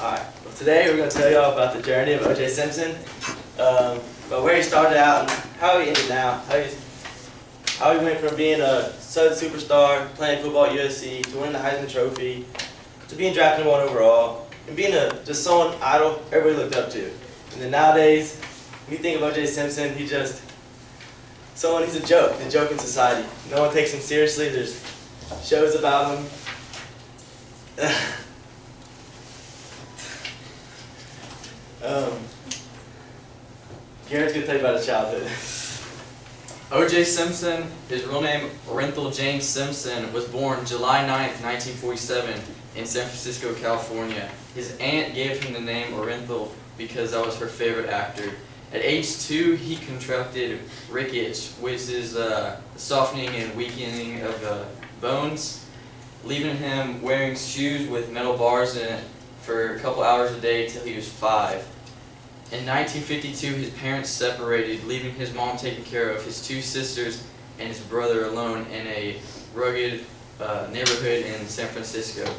Alright, well today we're going to tell you all about the journey of O.J. Simpson, about where he started out and how he ended now, how he went from being a Southern superstar, playing football at USC, to winning the Heisman Trophy, to being drafted #1 overall, and being just someone idol everybody looked up to. And then nowadays, when you think of O.J. Simpson, he's a joke in society. No one takes him seriously, there's shows about him. Garrett's going to tell you about his childhood. O.J. Simpson, his real name Orenthal James Simpson, was born July 9th, 1947 in San Francisco, California. His aunt gave him the name Orenthal because that was her favorite actor. At age 2, he contracted rickets, which is softening and weakening of the bones, leaving him wearing shoes with metal bars in it for a couple hours a day till he was 5. In 1952, his parents separated, leaving his mom taking care of his 2 sisters and his brother alone in a rugged neighborhood in San Francisco.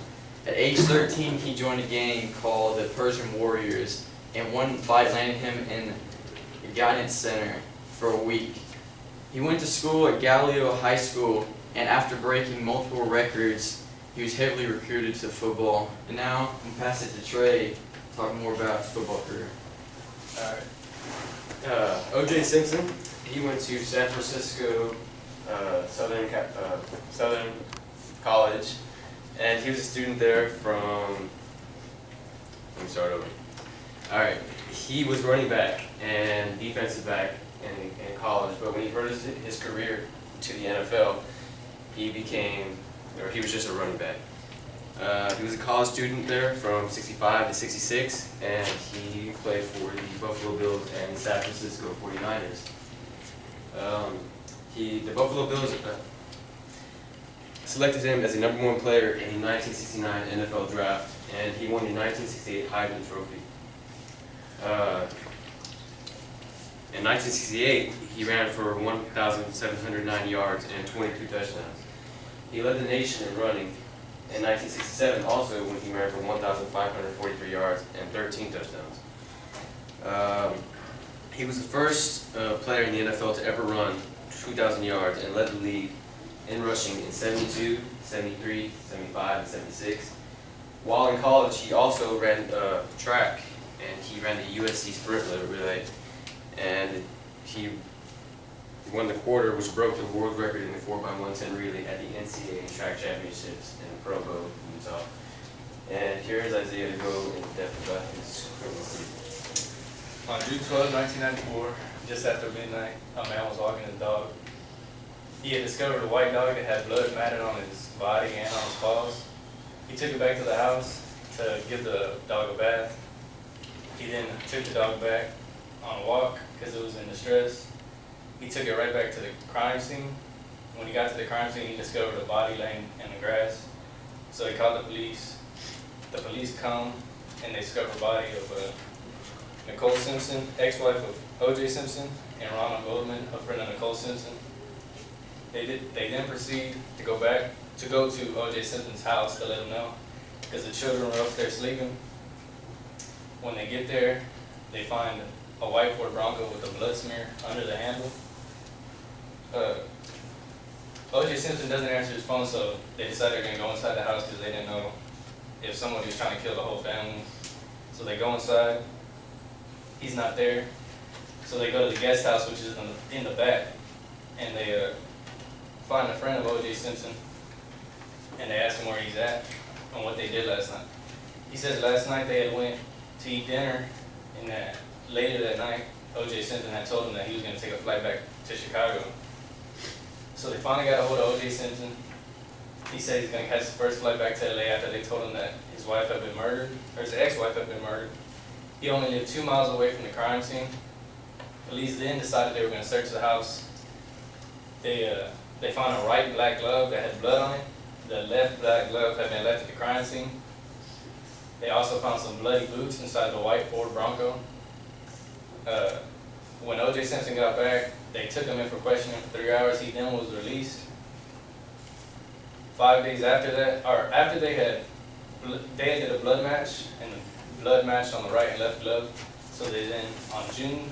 At age 13, he joined a gang called the Persian Warriors, and one fight landed him in a guidance center for a week. He went to school at Galileo High School, and after breaking multiple records, he was heavily recruited to football. And now, I'm going to pass it to Trey to talk more about his football career. Alright. O.J. Simpson, he went to San Francisco Southern College, and he was a student there from, let me start over. Alright, he was running back and defensive back in college, but when he furthered his career to the NFL, he was just a running back. He was a college student there from 65 to 66, and he played for the Buffalo Bills and the San Francisco 49ers. The Buffalo Bills selected him as the #1 player in the 1969 NFL Draft, and he won the 1968 Heisman Trophy. In 1968, he ran for 1,709 yards and 22 touchdowns. He led the nation in running. In 1967, also, when he ran for 1,543 yards and 13 touchdowns. He was the first player in the NFL to ever run 2,000 yards and led the league in rushing in 72, 73, 75, and 76. While in college, he also ran track, and he ran the USC sprint relay, and he won the quarter, which broke the world record in the 4x110 relay at the NCAA track championships in Provo, Utah. And here's Isaiah to go in depth about his criminal season. On June 12, 1994, just after midnight, a man was walking his dog. He had discovered a white dog that had blood matted on his body and on his paws. He took it back to the house to give the dog a bath. He then took the dog back on a walk because it was in distress. He took it right back to the crime scene. When he got to the crime scene, he discovered a body laying in the grass. So he called the police. The police come and they discover the body of Nicole Simpson, ex-wife of O.J. Simpson, and Ronald Goldman, a friend of Nicole Simpson. They then proceed to go to O.J. Simpson's house to let him know, because the children were upstairs sleeping. When they get there, they find a white Ford Bronco with a blood smear under the handle. O.J. Simpson doesn't answer his phone, so they decided they're going to go inside the house because they didn't know if somebody was trying to kill the whole family. So they go inside. He's not there. So they go to the guest house, which is in the back, and they find a friend of O.J. Simpson, and they ask him where he's at and what they did last night. He says last night they had went to eat dinner, and that later that night, O.J. Simpson had told him that he was going to take a flight back to Chicago. So they finally got a hold of O.J. Simpson. He said he's going to catch the first flight back to LA after they told him that his wife had been murdered, or his ex-wife had been murdered. He only lived 2 miles away from the crime scene. Police then decided they were going to search the house. They found a right black glove that had blood on it. The left black glove had been left at the crime scene. They also found some bloody boots inside the white Ford Bronco. When O.J. Simpson got back, they took him in for questioning for 3 hours. He then was released. 5 days after that, or after they did a blood match, and blood matched on the right and left glove. So they then, on June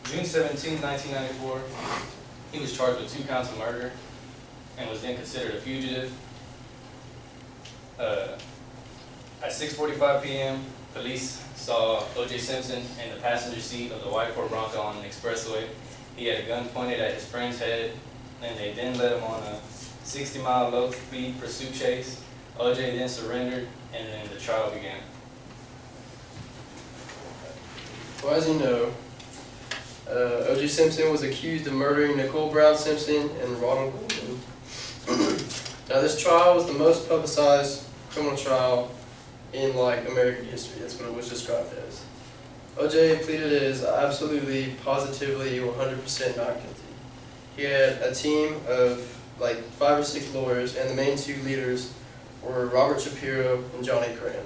17, 1994, he was charged with 2 counts of murder and was then considered a fugitive. At 6:45 p.m., police saw O.J. Simpson in the passenger seat of the white Ford Bronco on an expressway. He had a gun pointed at his friend's head, and they then led him on a 60-mile low-speed pursuit chase. O.J. then surrendered, and then the trial began. Well, as you know, O.J. Simpson was accused of murdering Nicole Brown Simpson and Ronald Goldman. Now, this trial was the most publicized criminal trial in American history. That's what it was described as. O.J. pleaded as absolutely, positively, 100% not guilty. He had a team of 5 or 6 lawyers, and the main 2 leaders were Robert Shapiro and Johnny Cran.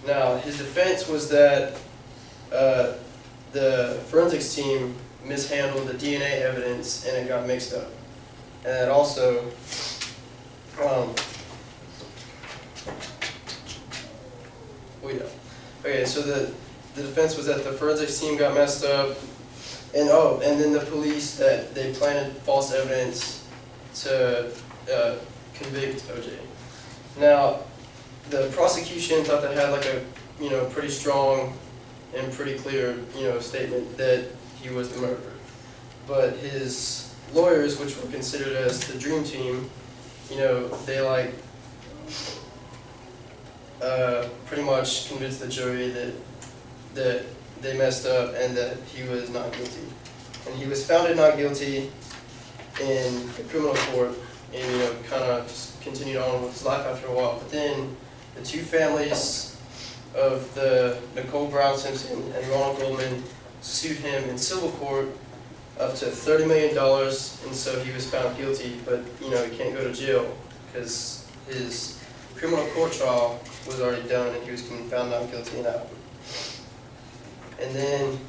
Now, his defense was that the forensics team mishandled the DNA evidence and it got mixed up. And that also, okay, so the defense was that the forensics team got messed up, and then the police, that they planted false evidence to convict O.J. Now, the prosecution thought they had a pretty strong and pretty clear statement that he was the murderer, but his lawyers, which were considered as the dream team, they pretty much convinced the jury that they messed up and that he was not guilty. And he was found not guilty in the criminal court, and kind of just continued on with his life after a while. But then the 2 families of the Nicole Brown Simpson and Ronald Goldman sued him in civil court up to $30 million, and so he was found guilty. But he can't go to jail because his criminal court trial was already done, and he was found not guilty and out. And then,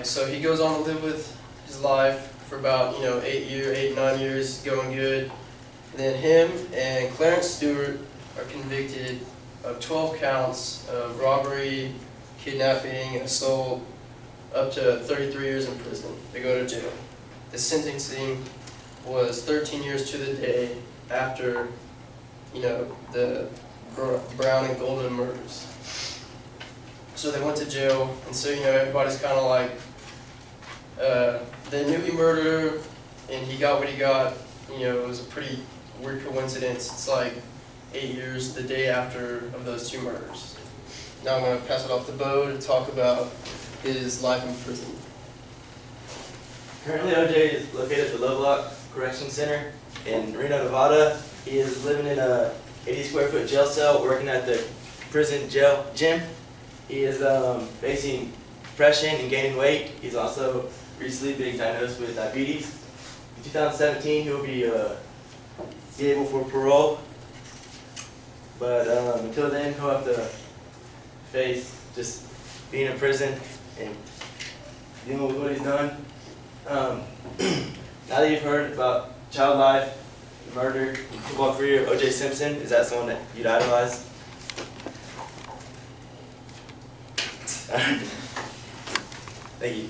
so he goes on to live with his life for about 8, 9 years, going good. And then him and Clarence Stewart are convicted of 12 counts of robbery, kidnapping, and assault, up to 33 years in prison. They go to jail. The sentencing was 13 years to the day after, the Brown and Goldman murders. So they went to jail, and so everybody's kind of they knew he murdered her, and he got what he got. It was a pretty weird coincidence. It's 8 years the day after of those 2 murders. Now I'm going to pass it off to Bo to talk about his life in prison. Currently, O.J. is located at the Lovelock Correction Center in Reno, Nevada. He is living in a 80-square-foot jail cell, working at the prison jail gym. He is facing depression and gaining weight. He's also recently been diagnosed with diabetes. In 2017, he will be able for parole. But until then, he'll have to face just being in prison and dealing with what he's done. Now that you've heard about child life, murder, and football career of O.J. Simpson, is that someone that you'd idolize? Thank you.